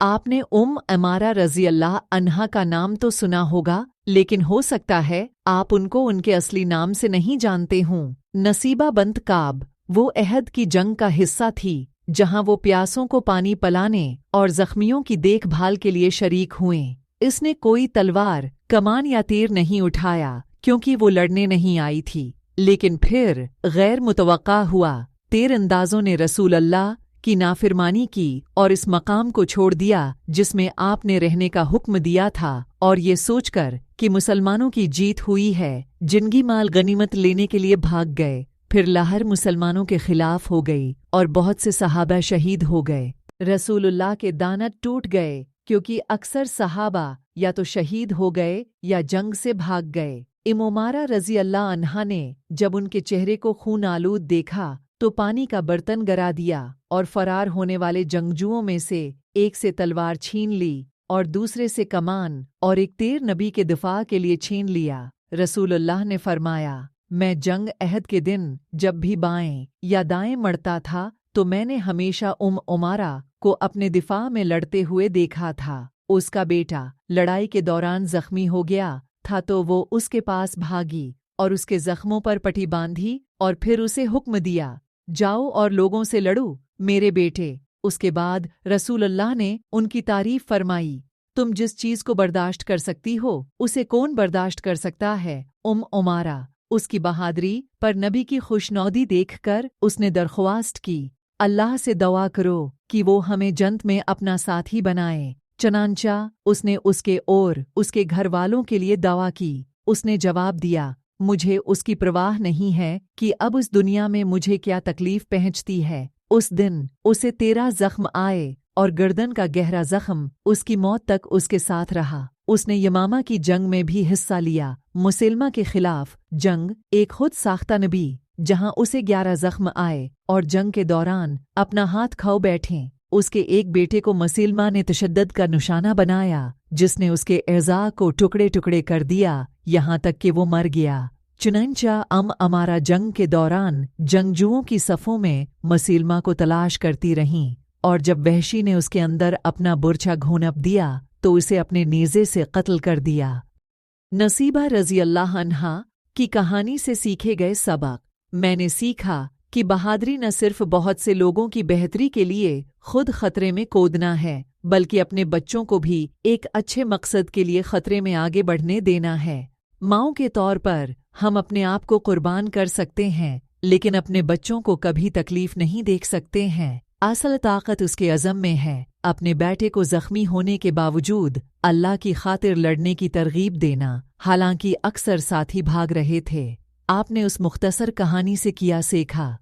आपने अमारा रज़ी अल्लाह अन्हा का नाम तो सुना होगा, लेकिन हो सकता है आप उनको उनके असली नाम से नहीं जानते हों। नसीबा बंत काब वो अहद की जंग का हिस्सा थी जहां वो प्यासों को पानी पिलाने और जख्मियों की देखभाल के लिए शरीक हुए। इसने कोई तलवार, कमान या तीर नहीं उठाया क्योंकि वो लड़ने नहीं आई थी, लेकिन फिर गैर मुतवक्का हुआ तीरंदाजों ने रसूल अल्लाह की नाफिरमानी की और इस मकाम को छोड़ दिया जिसमें आपने रहने का हुक्म दिया था, और ये सोचकर कि मुसलमानों की जीत हुई है, जिनकी माल गनीमत लेने के लिए भाग गए। फिर लहर मुसलमानों के खिलाफ हो गई और बहुत से सहाबा शहीद हो गए। रसूलुल्लाह के दानत टूट गए क्योंकि अक्सर सहाबा या तो शहीद हो गए या जंग से भाग गए। उमारा रज़ी अल्लाह अन्हा ने जब उनके चेहरे को खून आलूद देखा तो पानी का बर्तन गिरा दिया और फरार होने वाले जंगजुओं में से एक से तलवार छीन ली और दूसरे से कमान और एक तीर नबी के दिफा के लिए छीन लिया। रसूलुल्लाह ने फरमाया, मैं जंग अहद के दिन जब भी बाएं या दाएं मड़ता था तो मैंने हमेशा उमारा को अपने दिफा में लड़ते हुए देखा था। उसका बेटा लड़ाई के दौरान जख्मी हो गया था तो वो उसके पास भागी और उसके जख्मों पर पट्टी बांधी और फिर उसे हुक्म दिया, जाओ और लोगों से लड़ो मेरे बेटे। उसके बाद रसूलुल्लाह ने उनकी तारीफ फरमाई, तुम जिस चीज को बर्दाश्त कर सकती हो उसे कौन बर्दाश्त कर सकता है। उमारा उसकी बहादुरी पर नबी की खुशनौदी देखकर उसने दरख्वास्त की, अल्लाह से दुआ करो कि वो हमें जन्नत में अपना साथी बनाए। चनांचा उसने उसके और उसके घर वालों के लिए दुआ की। उसने जवाब दिया, मुझे उसकी परवाह नहीं है कि अब उस दुनिया में मुझे क्या तकलीफ पहुंचती है। उस दिन उसे 13 जख्म आए और गर्दन का गहरा जख्म उसकी मौत तक उसके साथ रहा। उसने यमामा की जंग में भी हिस्सा लिया, मुसलमा के खिलाफ जंग, एक खुद साख्ता नबी, जहां उसे 11 जख्म आए और जंग के दौरान अपना हाथ खो बैठे। उसके एक बेटे को मुसलमा ने तशद्दुद का निशाना बनाया जिसने उसके एज़ा को टुकड़े टुकड़े कर दिया यहाँ तक कि वो मर गया। चुनांचा अमारा जंग के दौरान जंगजुओं की सफ़ों में मुसलमा को तलाश करती रहीं और जब वहशी ने उसके अंदर अपना बुरछा घोंप दिया तो उसे अपने नेज़े से कत्ल कर दिया। नसीबा रज़ी अल्लाह अन्हा की कहानी से सीखे गए सबक। मैंने सीखा कि बहादुरी न सिर्फ बहुत से लोगों की बेहतरी के लिए खुद खतरे में कूदना है, बल्कि अपने बच्चों को भी एक अच्छे मकसद के लिए खतरे में आगे बढ़ने देना है। माँओं के तौर पर हम अपने आप को कुर्बान कर सकते हैं, लेकिन अपने बच्चों को कभी तकलीफ नहीं देख सकते हैं। असल ताकत उसके अज़म में है। अपने बेटे को जख्मी होने के बावजूद अल्लाह की खातिर लड़ने की तरगीब देना, हालांकि अक्सर साथी भाग रहे थे। आपने उस मुख्तसर कहानी से किया सीखा?